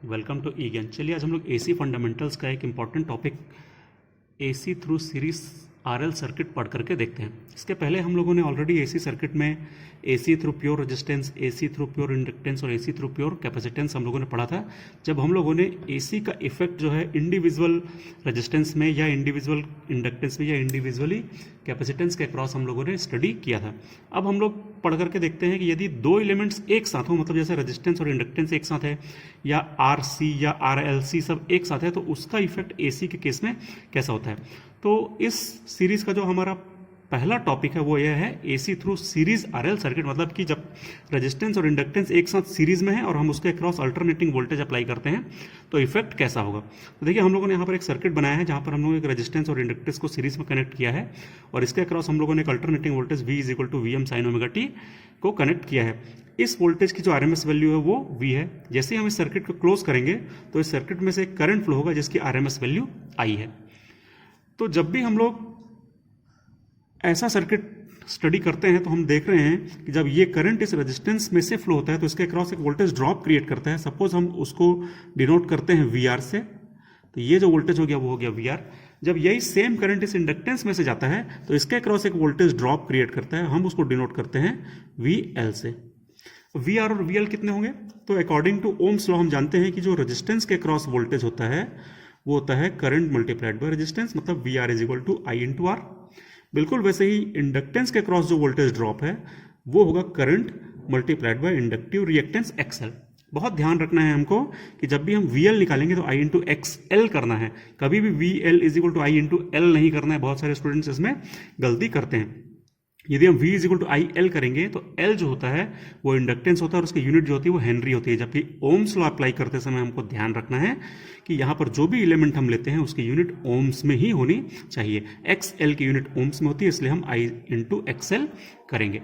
Welcome to ई ज्ञान। चलिए आज हम लोग एसी फंडामेंटल्स का एक important topic AC through series RL circuit पढ़ करके देखते हैं। इसके पहले हम लोगों ने ऑलरेडी एसी सर्किट में AC through pure resistance, AC through pure inductance और एसी थ्रू प्योर कैपेसिटेंस हम लोगों ने पढ़ा था। जब हम लोगों ने एसी का इफेक्ट जो है इंडिविजुअल रेजिस्टेंस में या इंडिविजुअल इंडक्टेंस में या इंडिविजुअली कैपेसिटेंस के अक्रॉस हम लोगों ने स्टडी किया था। अब हम लोग पढ़ करके देखते हैं कि यदि दो एलिमेंट्स एक साथ हो, मतलब जैसे रेजिस्टेंस और इंडक्टेंस एक साथ है या आरसी या आरएलसी सब एक साथ है, तो उसका इफेक्ट एसी के केस में कैसा होता है। तो इस सीरीज का जो हमारा पहला टॉपिक है वो यह है AC through series RL circuit, मतलब कि जब रेजिस्टेंस और इंडक्टेंस एक साथ सीरीज में है और हम उसके अक्रॉस अल्टरनेटिंग वोल्टेज अप्लाई करते हैं तो इफेक्ट कैसा होगा। तो देखिए हम लोगों ने यहाँ पर एक सर्किट बनाया है जहाँ पर हम लोग एक रेजिस्टेंस और इंडक्टेंस को सीरीज में कनेक्ट किया है और इसके अक्रॉस हम लोगों ने एक alternating voltage V is equal to V M sine omega T को कनेक्ट किया है। इस वोल्टेज की जो आरएमएस वैल्यू है वो V है। जैसे ही हम इस सर्किट को क्लोज करेंगे तो इस सर्किट में से एक करंट फ्लो होगा जिसकी आरएमएस वैल्यू I है। तो जब भी हम लोग ऐसा सर्किट स्टडी करते हैं तो हम देख रहे हैं कि जब ये करंट इस रेजिस्टेंस में से फ्लो होता है तो इसके अक्रॉस एक वोल्टेज ड्रॉप क्रिएट करता है। सपोज हम उसको डिनोट करते हैं VR से, तो ये जो वोल्टेज हो गया वो हो गया VR। जब यही सेम करंट इस इंडक्टेंस में से जाता है तो इसके अक्रॉस एक वोल्टेज ड्रॉप क्रिएट करता है, हम उसको डिनोट करते हैं VL से। VR और VL कितने होंगे, तो अकॉर्डिंग टू ओम्स लॉ हम जानते हैं कि जो रेजिस्टेंस के अक्रॉस वोल्टेज होता है वो होता है करंट मल्टीप्लाइड बाय रेजिस्टेंस, मतलब VR is equal to I into R. बिल्कुल वैसे ही इंडक्टेंस के क्रॉस जो वोल्टेज ड्रॉप है वो होगा current multiplied by inductive reactance XL। बहुत ध्यान रखना है हमको कि जब भी हम VL निकालेंगे तो I इंटू XL करना है, कभी भी VL is equal to I into L नहीं करना है। बहुत सारे स्टूडेंट्स इसमें गलती करते हैं। यदि हम V is equal to I L करेंगे तो L जो होता है वो इंडक्टेंस होता है और उसकी यूनिट जो होती है वो हेनरी होती है, जबकि ओम्स लॉ अप्लाई करते समय हमको ध्यान रखना है कि यहाँ पर जो भी एलिमेंट हम लेते हैं उसकी यूनिट ओम्स में ही होनी चाहिए। XL की यूनिट ओम्स में होती है, इसलिए हम I इंटू XL करेंगे।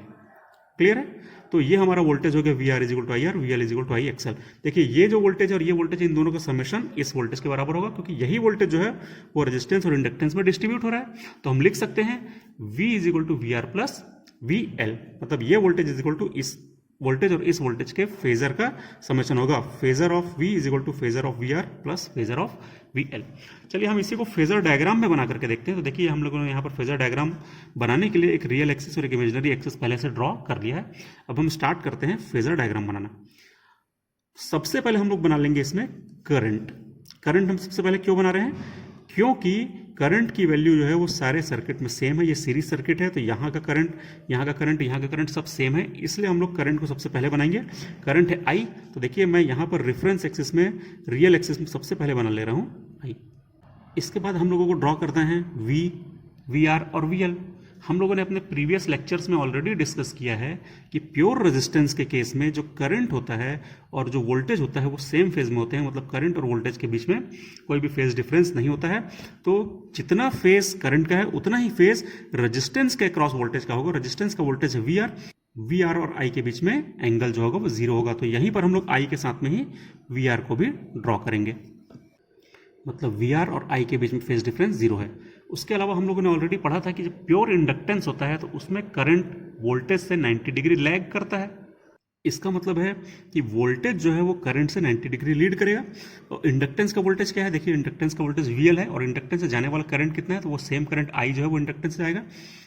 क्लियर है। तो ये हमारा वोल्टेज हो गया VR is equal to I R, VL is equal to I XL। देखिए ये जो वोल्टेज और ये वोल्टेज, इन दोनों का समेशन इस वोल्टेज के बराबर होगा, क्योंकि यही वोल्टेज जो है वो रेजिस्टेंस और इंडक्टेंस में डिस्ट्रीब्यूट हो रहा है। तो हम लिख सकते हैं V is equal to VR plus VL, मतलब ये वोल्टेज इज इक्वल टू इस वोल्टेज और इस वोल्टेज के फेजर का समेशन होगा। Phasor of V is equal to phasor of VR plus phasor of VL। चलिए हम इसी को फेजर डायग्राम में बना करके देखते हैं। तो देखिए हम लोगों ने यहाँ पर फेजर डायग्राम बनाने के लिए एक रियल एक्सिस और एक इमेजिनरी एक्सिस पहले से ड्रॉ कर लिया है। अब हम स्टार्ट करते हैं फेजर डायग्राम बनाना। सबसे पहले हम लोग बना लेंगे इसमें करंट। करंट हम सबसे पहले क्यों बना रहे हैं, क्योंकि करंट की वैल्यू जो है वो सारे सर्किट में सेम है। ये सीरीज सर्किट है तो यहाँ का करंट, यहाँ का करंट, यहाँ का करंट सब सेम है, इसलिए हम लोग करंट को सबसे पहले बनाएंगे। करंट है I, तो देखिए मैं यहाँ पर रेफरेंस एक्सिस में, रियल एक्सिस में सबसे पहले बना ले रहा हूँ I। इसके बाद हम लोगों को ड्रॉ करना है V, VR और VL। हम लोगों ने अपने प्रीवियस लेक्चर्स में ऑलरेडी डिस्कस किया है कि प्योर रेजिस्टेंस के केस में जो करंट होता है और जो वोल्टेज होता है वो सेम फेज में होते हैं, मतलब करंट और वोल्टेज के बीच में कोई भी फेज डिफरेंस नहीं होता है। तो जितना फेज करंट का है उतना ही फेज रेजिस्टेंस के क्रॉस वोल्टेज का होगा। रेजिस्टेंस का वोल्टेज है VR और I के बीच में एंगल जो होगा वो 0 होगा। तो यहीं पर हम लोग I के साथ में ही VR को भी ड्रॉ करेंगे, मतलब VR और I के बीच में फेज डिफरेंस 0 है। उसके अलावा हम लोगों ने ऑलरेडी पढ़ा था कि जब प्योर इंडक्टेंस होता है तो उसमें करंट वोल्टेज से 90 डिग्री लैग करता है। इसका मतलब है कि वोल्टेज जो है वो करंट से 90 डिग्री लीड करेगा। और इंडक्टेंस का वोल्टेज क्या है, देखिए इंडक्टेंस का वोल्टेज VL है और इंडक्टेंस से जाने वाला करंट कितना है, तो वो सेम करंट I जो है वो इंडक्टेंस से जाएगा।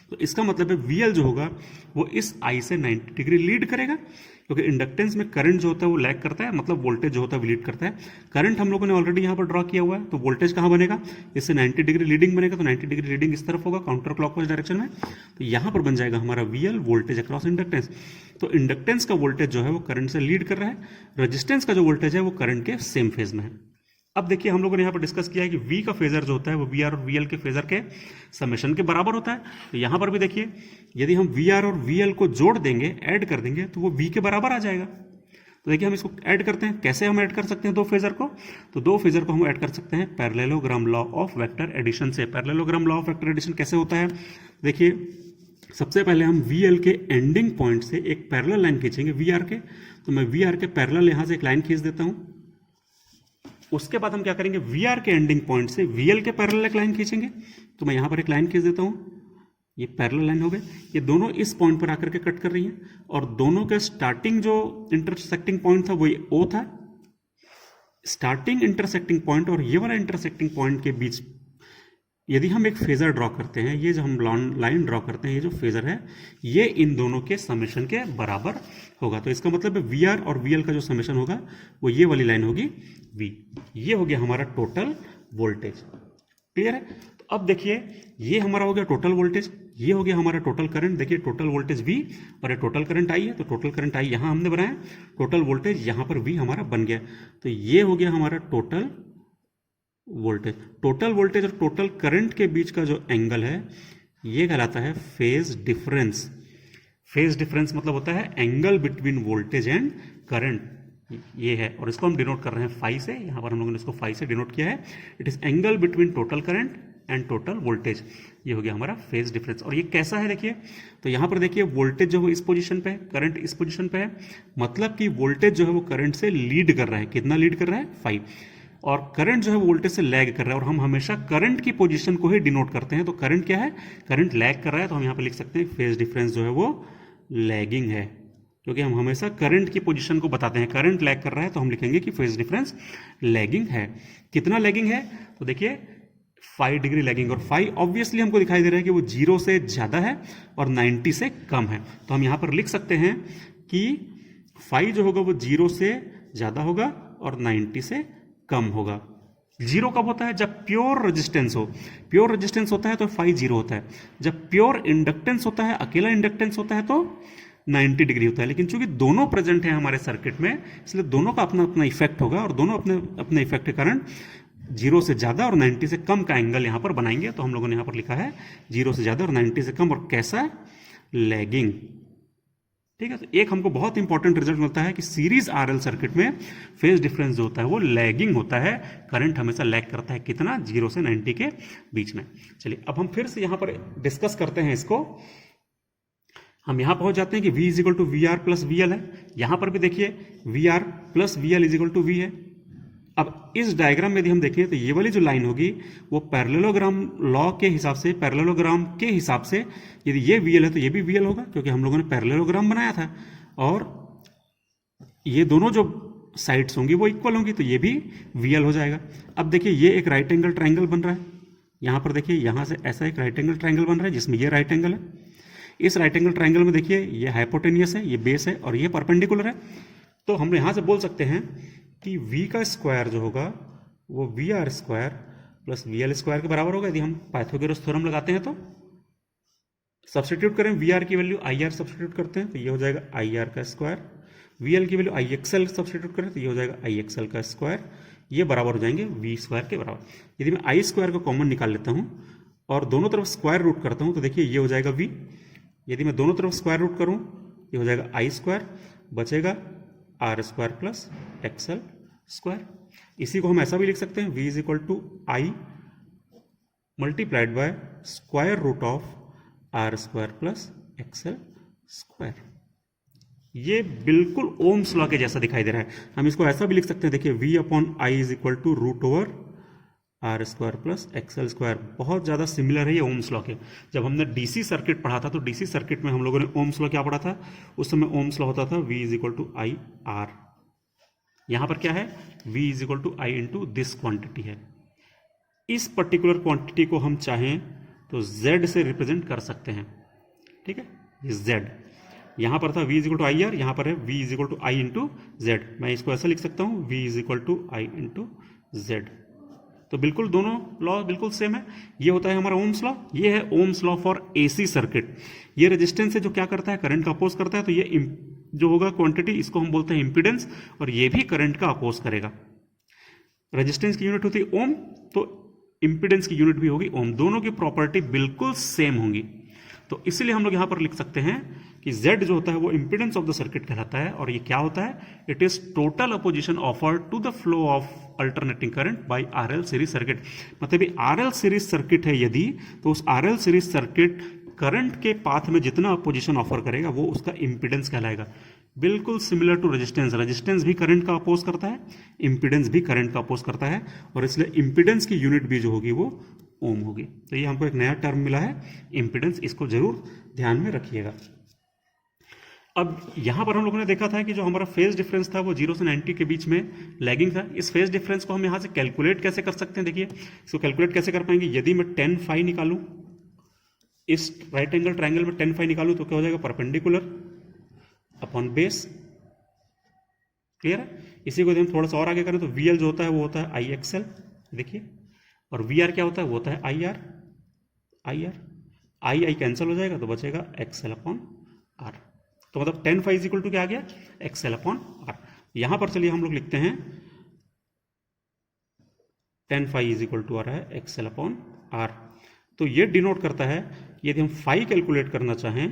तो इसका मतलब है VL जो होगा वो इस I से 90 डिग्री लीड करेगा, क्योंकि इंडक्टेंस में करंट जो होता है वो लैग करता है, मतलब वोल्टेज जो होता है वो लीड करता है। करंट हम लोगों ने ऑलरेडी यहाँ पर ड्रॉ किया हुआ है, तो वोल्टेज कहाँ बनेगा, इससे 90 डिग्री लीडिंग बनेगा, तो 90 डिग्री लीडिंग इस तरफ होगा काउंटर क्लॉकवाइज डायरेक्शन में। तो यहाँ पर बन जाएगा हमारा VL, वोल्टेज अक्रॉस इंडक्टेंस। तो इंडक्टेंस का वोल्टेज जो है वो करंट से लीड कर रहा है, रेजिस्टेंस का जो वोल्टेज है वो करंट के सेम फेज में है। अब देखिए हम लोगों ने यहाँ पर डिस्कस किया है कि V का फेजर जो होता है वो VR और VL के फेजर के समेशन के बराबर होता है। तो यहाँ पर भी देखिए यदि हम VR और VL को जोड़ देंगे, ऐड कर देंगे, तो वो V के बराबर आ जाएगा। तो देखिए हम इसको ऐड करते हैं। कैसे हम ऐड कर सकते हैं दो फेजर को, तो दो फेजर को हम ऐड कर सकते हैं parallelogram law of vector addition से। Parallelogram law of vector addition कैसे होता है, देखिए सबसे पहले हम VL के एंडिंग पॉइंट से एक पैरेलल लाइन खींचेंगे VR के। तो मैं VR के पैरेलल यहाँ से एक लाइन खींच देता हूँ। उसके बाद हम क्या करेंगे, VR के एंडिंग पॉइंट से VL के पैरेलल एक लाइन खींचेंगे। तो मैं यहाँ पर एक लाइन खींच देता हूँ, ये पैरेलल लाइन हो गए। ये दोनों इस पॉइंट पर आकर के कट कर रही हैं और दोनों के स्टार्टिंग जो इंटरसेक्टिंग पॉइंट था वो ये O था। स्टार्टिंग इंटरसेक्टिंग पॉइंट और ये वाला इंटरसेक्टिंग पॉइंट के बीच यदि हम एक फेजर ड्रॉ करते हैं, ये जो हम लाइन ड्रॉ करते हैं, ये जो फेजर है ये इन दोनों के समेशन के बराबर होगा। तो इसका मतलब है वी आर और वी एल का जो समेशन होगा वो ये वाली लाइन होगी वी। ये हो गया हमारा टोटल वोल्टेज। क्लियर है? तो अब देखिए ये हमारा हो गया टोटल वोल्टेज, ये हो गया हमारा टोटल करंट। देखिए टोटल वोल्टेज V और ये टोटल करंट I है, तो टोटल करंट I यहां हमने बनाया, टोटल वोल्टेज यहां पर V हमारा बन गया। तो ये हो गया हमारा टोटल वोल्टेज। टोटल वोल्टेज और टोटल करंट के बीच का जो एंगल है ये कहलाता है फेज डिफरेंस। फेज डिफरेंस मतलब होता है angle between voltage and current, ये है। और इसको हम डिनोट कर रहे हैं फाई से, यहां पर हम लोगों ने इसको फाई से डिनोट किया है। It is angle between total current and total voltage. ये हो गया हमारा फेज डिफरेंस। और ये कैसा है देखिए, तो यहां पर देखिए वोल्टेज जो है इस पोजीशन पे है, करंट इस पोजीशन पे है, मतलब कि वोल्टेज जो है वो करंट से लीड कर रहा है। कितना लीड कर रहा है? 5। और करंट जो है वो वोल्टेज से लैग कर रहा है, और हम हमेशा करंट की पोजीशन को ही डिनोट करते हैं। तो करंट क्या है? करंट लैग कर रहा है, तो हम यहां पर लिख सकते हैं फेज डिफरेंस जो है वो लैगिंग है, क्योंकि हम हमेशा करंट की पोजीशन को बताते हैं। करंट लैग कर रहा है तो हम लिखेंगे कि फेज डिफरेंस लैगिंग है। कितना लैगिंग है? तो देखिए 5 डिग्री लैगिंग। और 5 ऑब्वियसली हमको दिखाई दे रहा है कि वो 0 से ज़्यादा है और 90 से कम है। तो हम यहाँ पर लिख सकते हैं कि 5 जो होगा वो 0 से ज़्यादा होगा और 90 से कम होगा। 0 कब होता है? जब प्योर रेजिस्टेंस हो। प्योर रेजिस्टेंस होता है तो 5 0 होता है। जब प्योर इंडक्टेंस होता है, अकेला इंडक्टेंस होता है, तो 90 डिग्री होता है। लेकिन चूंकि दोनों प्रेजेंट हैं हमारे सर्किट में, इसलिए दोनों का अपना अपना इफेक्ट होगा, और दोनों अपने अपने इफेक्ट के कारण 0 से ज़्यादा और 90 से कम का एंगल यहाँ पर बनाएंगे। तो हम लोगों ने यहाँ पर लिखा है 0 से ज़्यादा और 90 से कम। और कैसा? लैगिंग। ठीक है? तो एक हमको बहुत इंपॉर्टेंट रिजल्ट मिलता है कि सीरीज आरएल सर्किट में फेज डिफरेंस जो होता है वो लैगिंग होता है। करंट हमेशा लैग करता है कितना? 0 से 90 के बीच में। चलिए अब हम फिर से यहाँ पर डिस्कस करते हैं इसको। हम यहां पहुंच जाते हैं कि V is equal to V R plus V L है। यहां पर भी देखिए V R plus V L is equal to V है। अब इस डायग्राम में यदि हम देखें तो ये वाली जो लाइन होगी वो पैरेललोग्राम लॉ के हिसाब से, पैरेललोग्राम के हिसाब से यदि ये वी एल है तो ये भी वी एल होगा, क्योंकि हम लोगों ने पैरेललोग्राम बनाया था। और ये दोनों जो साइड्स होंगी वो इक्वल होंगी, तो ये भी वी एल हो जाएगा। अब देखिए ये एक राइट एंगल ट्राइंगल बन रहा है। यहां पर देखिए यहां से ऐसा एक राइट एंगल ट्राइंगल बन रहा है जिसमें ये राइट एंगल है। इस राइट एंगल ट्राइंगल में देखिए ये हाइपोटेनियस है, ये बेस है, और ये परपेंडिकुलर है। तो हम यहां से बोल सकते हैं कि v का स्क्वायर जो होगा वो V R square plus V L square के बराबर होगा। यदि हम पाइथागोरस थ्योरम लगाते हैं तो सब्स्टिट्यूट करें, वी आर की वैल्यू आई आर सब्स्टिट्यूट करते हैं तो ये हो जाएगा आई आर का स्क्वायर। वी एल की वैल्यू आई एक्सएल सब्स्टिट्यूट करें तो ये हो जाएगा आई एक्सएल का स्क्वायर। ये बराबर हो जाएंगे वी स्क्वायर के बराबर। यदि मैं आई स्क्वायर को कॉमन निकाल लेता हूं और दोनों तरफ स्क्वायर रूट करता हूं तो देखिए ये हो जाएगा वी। यदि मैं दोनों तरफ स्क्वायर रूट करूं ये हो जाएगा आई स्क्वायर, बचेगा R square plus XL square. इसी को हम ऐसा भी लिख सकते हैं, v is equal to I multiplied by square root of R square plus XL square. ये बिल्कुल ओम्स लॉ के जैसा दिखाई दे रहा है। हम इसको ऐसा भी लिख सकते हैं, देखिए v upon I is equal to root over R square plus XL square. बहुत ज़्यादा सिमिलर है ये ओम्स लॉ के। जब हमने डीसी सर्किट पढ़ा था तो डीसी सर्किट में हम लोगों ने ओम्स लॉ क्या पढ़ा था? उस समय ओम्स लॉ होता था v is equal to I R. यहां पर क्या है? v is equal to I into this quantity है। इस पर्टिकुलर क्वांटिटी को हम चाहें तो z से रिप्रेजेंट कर सकते हैं। ठीक है? ये z यहां पर था v is equal to I R, यहां पर है v is equal to I into Z. मैं इसको ऐसा लिख सकता हूं v is equal to I into Z. तो बिल्कुल दोनों लॉ बिल्कुल सेम है। ये होता है हमारा ओम्स लॉ, ये है Ohm's law for AC circuit. ये रेजिस्टेंस है जो क्या करता है? करंट का अपोज करता है। तो ये जो होगा क्वांटिटी इसको हम बोलते हैं इंपीडेंस, और ये भी करंट का अपोज करेगा। रेजिस्टेंस की यूनिट होती है ओम, तो इंपीडेंस की यूनिट भी होगी ओम। दोनों की प्रॉपर्टी बिल्कुल सेम होंगी। तो इसलिए हम लोग यहां पर लिख सकते हैं कि Z जो होता है वो इंपीडेंस ऑफ द सर्किट कहलाता है। और ये क्या होता है? It is total opposition offered to the flow of alternating current by RL series circuit. मतलब ये आरएल सीरीज सर्किट है यदि, तो उस आरएल सीरीज सर्किट करंट के पाथ में जितना अपोजिशन ऑफर करेगा वो उसका इंपीडेंस कहलाएगा। बिल्कुल सिमिलर टू रेजिस्टेंस। रेजिस्टेंस भी करंट का अपोज करता है, इंपीडेंस भी करंट का अपोज करता है, और इसलिए इंपीडेंस की यूनिट भी जो होगी वो ओम होगी। तो ये हमको एक नया टर्म मिला है इंपीडेंस, इसको जरूर ध्यान में रखिएगा। अब यहाँ पर हम लोगों ने देखा था कि जो हमारा फेज डिफरेंस था वो 0 से 90 के बीच में लैगिंग था। इस फेज डिफरेंस को हम यहाँ से कैलकुलेट कैसे कर सकते हैं, देखिए इसको कैलकुलेट कैसे कर पाएंगे। यदि मैं tan phi निकालूं, इस राइट एंगल ट्राइंगल में tan phi निकालूं तो क्या हो जाएगा, परपेंडिकुलर अपॉन बेस। क्लियर है। इसी को यदि हम थोड़ा सा और आगे करें तो VL जो होता है वो होता है IXL, देखिए, और VR क्या होता है वो होता है IR। I कैंसिल हो जाएगा तो बचेगा XL अपॉन R। तो मतलब tan phi इक्वल टू क्या आ गया, XL अपॉन R। यहां पर चलिए हम लोग लिखते हैं tan phi इक्वल टू आ रहा है XL अपॉन R। तो ये डिनोट करता है यदि हम phi कैलकुलेट करना चाहें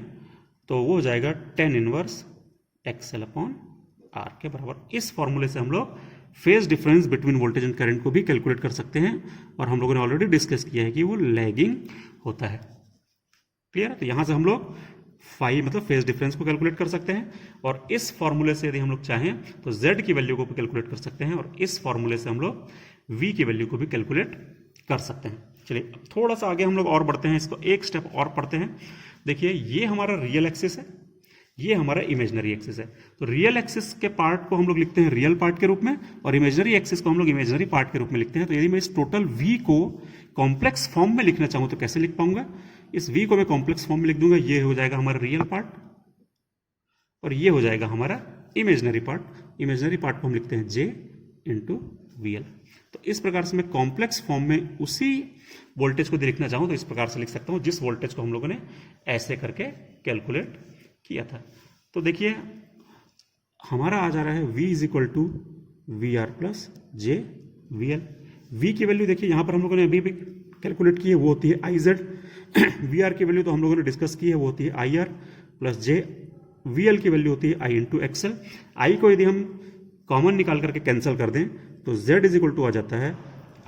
तो वो हो जाएगा tan inverse XL upon R के बराबर। इस फॉर्मूले से हम लोग phase difference between voltage and current को भी कैलकुलेट कर सकते हैं, और हम लोगों ने ऑलरेडी डिस्कस किया है कि वो लैगिंग होता है। क्लियर है। तो यहां से हम लोग फाई मतलब फेज डिफरेंस को कैलकुलेट कर सकते हैं, और इस फॉर्मूले से यदि हम लोग चाहें तो Z की वैल्यू को भी कैलकुलेट कर सकते हैं, और इस फॉर्मूले से हम लोग V की वैल्यू को भी कैलकुलेट कर सकते हैं। चलिए अब थोड़ा सा आगे हम लोग और बढ़ते हैं, इसको एक स्टेप और पढ़ते हैं। देखिए ये हमारा रियल एक्सिस है, ये हमारा इमेजनरी एक्सिस है। तो रियल एक्सिस के पार्ट को हम लोग लिखते हैं रियल पार्ट के रूप में, और इमेजनरी एक्सिस को हम लोग इमेजनरी पार्ट के रूप में लिखते हैं। तो यदि मैं इस टोटल V को कॉम्प्लेक्स फॉर्म में लिखना चाहूं तो कैसे लिख पाऊंगा, इस V को मैं कॉम्प्लेक्स फॉर्म में लिख दूंगा, ये हो जाएगा हमारा रियल पार्ट और ये हो जाएगा हमारा इमेजनरी पार्ट। इमेजनरी पार्ट को हम लिखते हैं J इंटू VL। तो इस प्रकार से मैं कॉम्प्लेक्स फॉर्म में उसी वोल्टेज को लिखना चाहूं तो इस प्रकार से लिख सकता हूं, जिस वोल्टेज को हम लोगों ने ऐसे करके कैलकुलेट किया था। तो देखिए हमारा आ जा रहा है V is equal to VR plus J VL। V की वैल्यू देखिए यहां पर हम लोगों ने अभी भी कैलकुलेट की है, वो होती है IZ। VR की वैल्यू तो हम लोगों ने डिस्कस की है, वो होती है IR प्लस J। VL की वैल्यू होती है I इंटू XL। I को यदि हम कॉमन निकाल करके कैंसिल कर दें तो Z इज इक्वल टू आ जाता है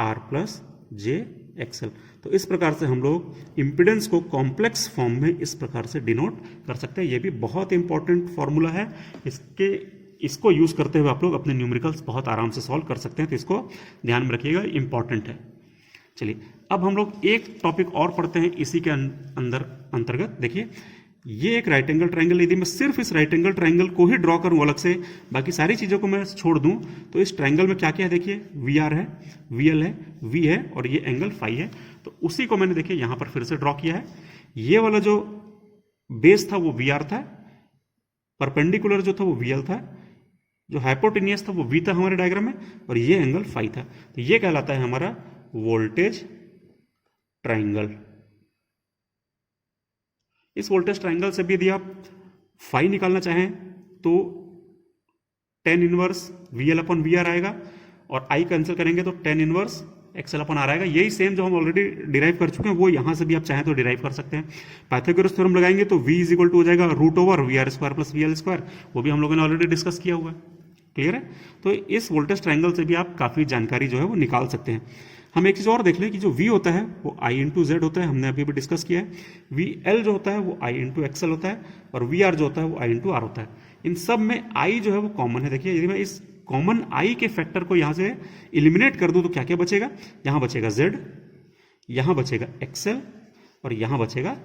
R प्लस J XL। तो इस प्रकार से हम लोग इंपिडेंस को कॉम्प्लेक्स फॉर्म में इस प्रकार से डिनोट कर सकते हैं। ये भी बहुत इंपॉर्टेंट फॉर्मूला है, इसको यूज करते हुए आप लोग अपने न्यूमेरिकल्स बहुत आराम से सॉल्व कर सकते हैं। तो इसको ध्यान में रखिएगा, इंपॉर्टेंट है। चलिए अब हम लोग एक टॉपिक और पढ़ते हैं इसी के अंतर्गत। देखिए ये एक राइट एंगल ट्राइंगल, यदि मैं सिर्फ इस राइट एंगल ट्राइंगल को ही ड्रॉ करूं अलग से, बाकी सारी चीजों को मैं छोड़ दूं, तो इस ट्राइंगल में क्या क्या है देखिए, VR है, VL है, V है और ये एंगल फाई है। तो उसी को मैंने देखिए यहां पर फिर से ड्रॉ किया है। ये वाला जो बेस था वो VR था, परपेंडिकुलर जो था वो VL था, जो हाइपोटेनियस था वो V था हमारे डायग्राम में, और ये एंगल फाई था। तो ये कहलाता है हमारा वोल्टेज ट्राइंगल। इस वोल्टेज ट्राइंगल से भी यदि आप फाई निकालना चाहें तो tan inverse VL upon VR आएगा, और I कैंसिल करेंगे तो tan inverse XL upon R आएगा। यही सेम जो हम ऑलरेडी डिराइव कर चुके हैं वो यहां से भी आप चाहें तो डिराइव कर सकते हैं। पाइथागोरस थ्योरम लगाएंगे तो V इज इक्वल टू हो जाएगा root over VR square plus VL square, वो भी हम लोगों ने ऑलरेडी डिस्कस किया हुआ है। क्लियर है। तो इस वोल्टेज ट्राइंगल से भी आप काफी जानकारी जो है वो निकाल सकते हैं। हम एक चीज और देख लें कि जो V होता है वो I इंटू Z होता है, हमने अभी भी डिस्कस किया है। VL जो होता है वो I इंटू XL होता है, और VR जो होता है वो I इंटू R होता है। इन सब में I जो है वो कॉमन है। देखिए यदि मैं इस कॉमन I के फैक्टर को यहां से इलिमिनेट कर दूं तो क्या क्या बचेगा, यहां बचेगा Z, यहां बचेगा XL और यहां बचेगा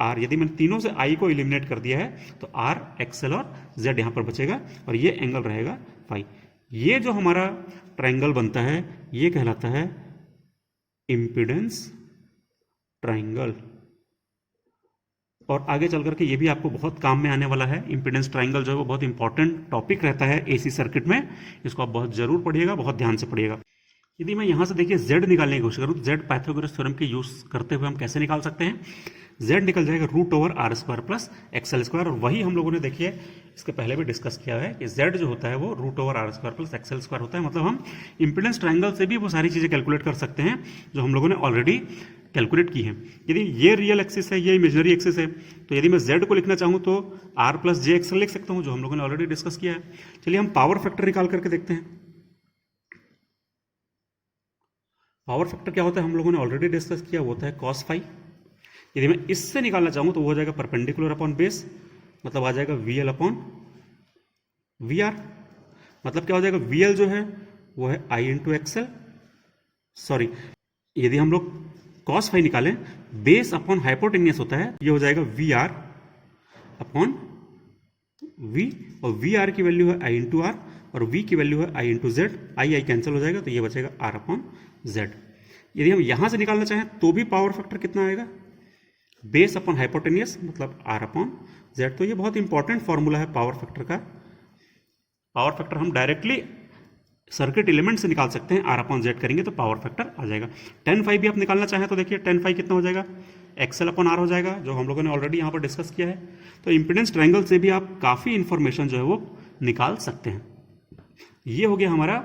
R। यदि मैंने तीनों से I को इलिमिनेट कर दिया है तो R, XL और Z यहां पर बचेगा, और ये एंगल रहेगा फाई। ये जो हमारा ट्राइंगल बनता है ये कहलाता है इंपिडेंस ट्राइंगल, और आगे चल करके ये भी आपको बहुत काम में आने वाला है। इंपिडेंस ट्राइंगल जो है वो बहुत इंपॉर्टेंट टॉपिक रहता है AC सर्किट में, इसको आप बहुत जरूर पढ़िएगा, बहुत ध्यान से पढ़िएगा। यदि मैं यहां से देखिए Z निकालने की कोशिश करूं तो Z पाइथागोरस थ्योरम के यूज करते हुए हम कैसे निकाल सकते हैं, Z निकल जाएगा root over R square plus XL square, और वही हम लोगों ने देखिए इसके पहले भी डिस्कस किया है कि Z जो होता है वो root over R square plus XL square होता है। मतलब हम इंपिडेंस ट्राइंगल से भी वो सारी चीजें कैलकुलेट कर सकते हैं जो हम लोगों ने ऑलरेडी कैलकुलेट की है। यदि ये रियल एक्सिस है, ये इमेजनरी एक्सिस है, तो यदि मैं Z को लिखना चाहूं तो R प्लस J XL लिख सकता हूं, जो हम लोगों ने ऑलरेडी डिस्कस किया है। चलिए हम पावर फैक्टर निकाल करके देखते हैं। पावर फैक्टर क्या होता है हम लोगों ने ऑलरेडी डिस्कस किया, वो होता है cos फाई। यदि मैं इससे निकालना चाहूं तो वो हो जाएगा परपेंडिकुलर अपॉन बेस, मतलब आ जाएगा VL अपॉन VR। मतलब क्या हो जाएगा, VL जो है वो है I इंटू XL, सॉरी यदि हम लोग cos फाई निकालें, बेस अपॉन हाइपोटेनियस होता है, ये हो जाएगा VR अपॉन V, और वी आर की वैल्यू है I इंटू आर, और V की वैल्यू है I into Z. I cancel हो जाएगा तो ये बचेगा R अपॉन जेड। यदि हम यहां से निकालना चाहें तो भी पावर फैक्टर कितना आएगा, बेस अपॉन हाइपोटेनियस मतलब R अपॉन जेड। तो ये बहुत इंपॉर्टेंट फॉर्मूला है पावर फैक्टर का। पावर फैक्टर हम डायरेक्टली सर्किट एलिमेंट से निकाल सकते हैं, R अपॉन जेड करेंगे तो पावर फैक्टर आ जाएगा। 10 भी आप निकालना चाहें तो देखिए 10 कितना हो जाएगा, एक्सएल अपॉन आर हो जाएगा, जो हम लोगों ने ऑलरेडी यहाँ पर डिस्कस किया है। तो इम्पीडेंस ट्रायंगल से भी आप काफ़ी इंफॉर्मेशन जो है वो निकाल सकते हैं। ये हो गया हमारा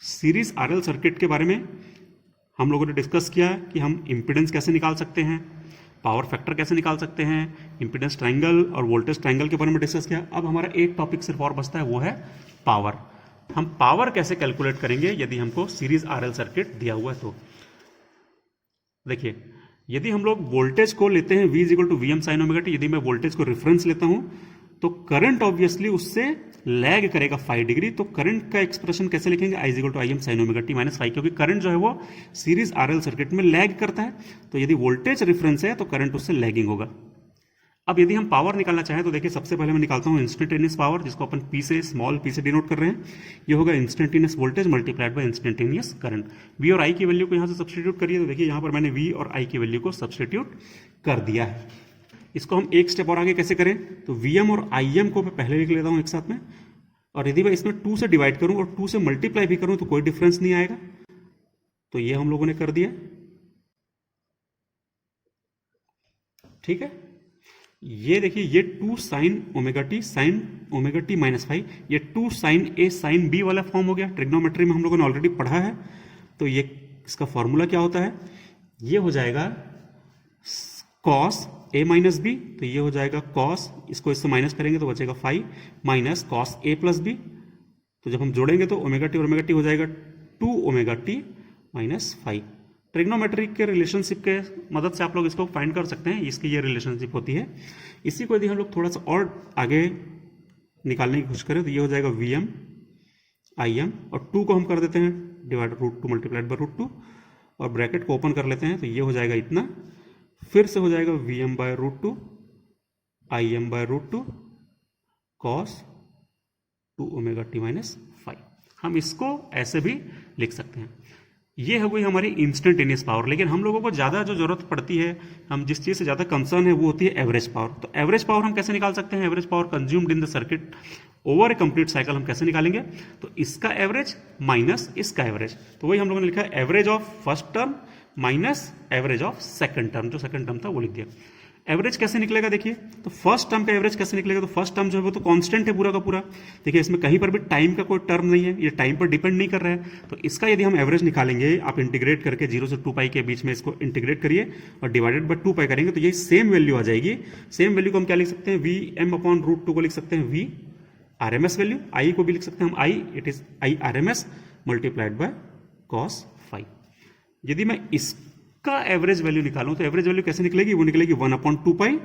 सीरीज आरएल सर्किट के बारे में। हम लोगों ने डिस्कस किया कि हम इम्पीडेंस कैसे निकाल सकते हैं, पावर फैक्टर कैसे निकाल सकते हैं, इम्पीडेंस ट्रायंगल और वोल्टेज ट्रायंगल के बारे में डिस्कस किया। अब हमारा एक टॉपिक सिर्फ और बचता है, वो है पावर। हम पावर कैसे कैलकुलेट करेंगे यदि हमको सीरीज आरएल सर्किट दिया हुआ है तो। देखिए, यदि हम लोग वोल्टेज को लेते हैं V equal to V M sine omega T, यदि मैं वोल्टेज को रेफरेंस लेता हूं तो करंट ऑब्वियसली उससे लैग करेगा 5 डिग्री। तो करंट का एक्सप्रेशन कैसे लिखेंगे, I equal to I M sine omega T minus 5, क्योंकि करंट जो है वो सीरीज आरएल सर्किट में लैग करता है। तो यदि वोल्टेज रेफरेंस है तो करंट उससे लैगिंग होगा। अब यदि हम पावर निकालना चाहें तो देखिए, सबसे पहले मैं निकालता हूं इंस्टेंटेनियस पावर, जिसको अपन P से स्मॉल p से डिनोट कर रहे हैं। ये होगा instantaneous voltage multiplied by instantaneous current. V और I की वैल्यू को यहां से सब्स्टिट्यूट करिए तो देखिए यहां पर मैंने V और I की वैल्यू को सब्स्टिट्यूट कर दिया है। इसको हम एक स्टेप और आगे कैसे करें, तो Vm और Im को मैं पहले लिख लेता हूं एक साथ में, और यदि मैं इसमें 2 से डिवाइड करूं और 2 से मल्टीप्लाई भी करूं तो कोई डिफरेंस नहीं आएगा। तो ये हम लोगों ने कर दिया, ठीक है। ये देखिए, ये 2 साइन ओमेगा टी माइनस 5, ये 2 साइन ए साइन बी वाला फॉर्म हो गया। ट्रिग्नोमेट्री में हम लोगों ने ऑलरेडी पढ़ा है। तो ये इसका फॉर्मूला क्या होता है, ये हो जाएगा कॉस ए माइनस बी, तो ये हो जाएगा कॉस, इसको इससे माइनस करेंगे तो बचेगा 5 minus cos A plus B. तो जब हम जोड़ेंगे तो ओमेगा टी हो जाएगा 2 ओमेगा टी माइनस 5। ट्रिग्नोमेट्री के रिलेशनशिप के मदद से आप लोग इसको फाइंड कर सकते हैं, इसकी ये रिलेशनशिप होती है। इसी को यदि हम लोग थोड़ा सा और आगे निकालने की कोशिश करें तो ये हो जाएगा Vm Im, और 2 को हम कर देते हैं डिवाइड √2 मल्टीप्लाइड बाय √2, और ब्रैकेट को ओपन कर लेते हैं तो ये हो जाएगा इतना, फिर से हो जाएगा Vm by √2 Im by √2 cos 2 omega T minus 5। हम इसको ऐसे भी लिख सकते हैं। ये हो गई हमारी इंस्टेंटेनियस पावर। लेकिन हम लोगों को ज़्यादा जो जरूरत पड़ती है, हम जिस चीज़ से ज़्यादा कंसर्न है, वो होती है एवरेज पावर। तो एवरेज पावर हम कैसे निकाल सकते हैं, average power consumed in the circuit over A complete cycle हम कैसे निकालेंगे, तो इसका एवरेज माइनस इसका एवरेज। तो वही हम लोगों ने लिखा है average of first term minus average of second term, जो सेकंड टर्म था वो लिख दिया। एवरेज कैसे निकलेगा देखिए, तो फर्स्ट टर्म का एवरेज कैसे निकलेगा, तो फर्स्ट टर्म जो है वो तो कांस्टेंट है पूरा का पूरा। देखिए, इसमें कहीं पर भी टाइम का कोई टर्म नहीं है, ये टाइम पर डिपेंड नहीं कर रहा है। तो इसका यदि हम एवरेज निकालेंगे, आप इंटीग्रेट करके 0 से 2 पाई के बीच में इसको इंटीग्रेट करिए और डिवाइडेड बाय 2 पाई करेंगे तो ये सेम वैल्यू आ जाएगी। सेम वैल्यू को हम क्या लिख सकते हैं, Vm अपॉन √2 को लिख सकते हैं V RMS वैल्यू, I को भी लिख सकते हैं हम I, it is I RMS multiplied by cos 5। यदि मैं इसका एवरेज वैल्यू निकालूं तो एवरेज वैल्यू कैसे निकलेगी, वो निकलेगी 1/2 पाई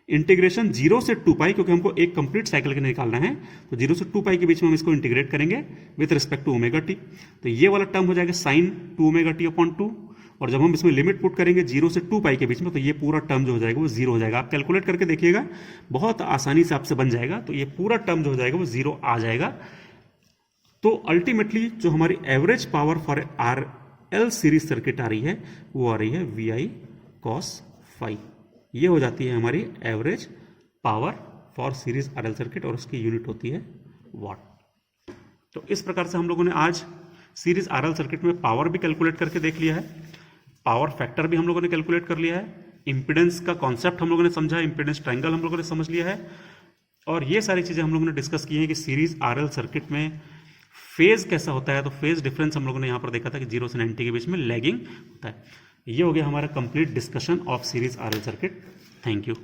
इंटीग्रेशन 0 से 2 पाई, क्योंकि हमको एक कंप्लीट साइकिल के लिए निकालना है। तो 0 से 2 पाई के बीच में हम इसको इंटीग्रेट करेंगे with respect to omega T. तो ये वाला टर्म हो जाएगा साइन 2 ओमेगा टी अपॉन 2, और जब हम इसमें लिमिट पुट करेंगे 0 से 2 पाई के बीच में तो ये पूरा टर्म जो हो जाएगा वो 0 हो जाएगा। आप कैलकुलेट करके देखिएगा, बहुत आसानी से आपसे बन जाएगा। तो ये पूरा टर्म जो हो जाएगा वो 0 आ जाएगा। तो अल्टीमेटली जो हमारी average power for RL series circuit आ रही है वो आ रही है VI cos 5। ये हो जाती है हमारी average power for series RL circuit, और उसकी यूनिट होती है वाट। तो इस प्रकार से हम लोगों ने आज सीरीज RL सर्किट में पावर भी कैलकुलेट करके देख लिया है, पावर फैक्टर भी हम लोगों ने कैलकुलेट कर लिया है, इंपीडेंस का कॉन्सेप्ट हम लोगों ने समझा, इंपीडेंस ट्रायंगल हम लोगों ने समझ लिया है, और ये सारी चीजें हम लोगों ने डिस्कस की हैं कि सीरीज RL सर्किट में फेज कैसा होता है। तो फेज डिफरेंस हम लोगों ने यहाँ पर देखा था कि 0 से 90 के बीच में लैगिंग होता है। ये हो गया हमारा complete discussion of series RL circuit. Thank you.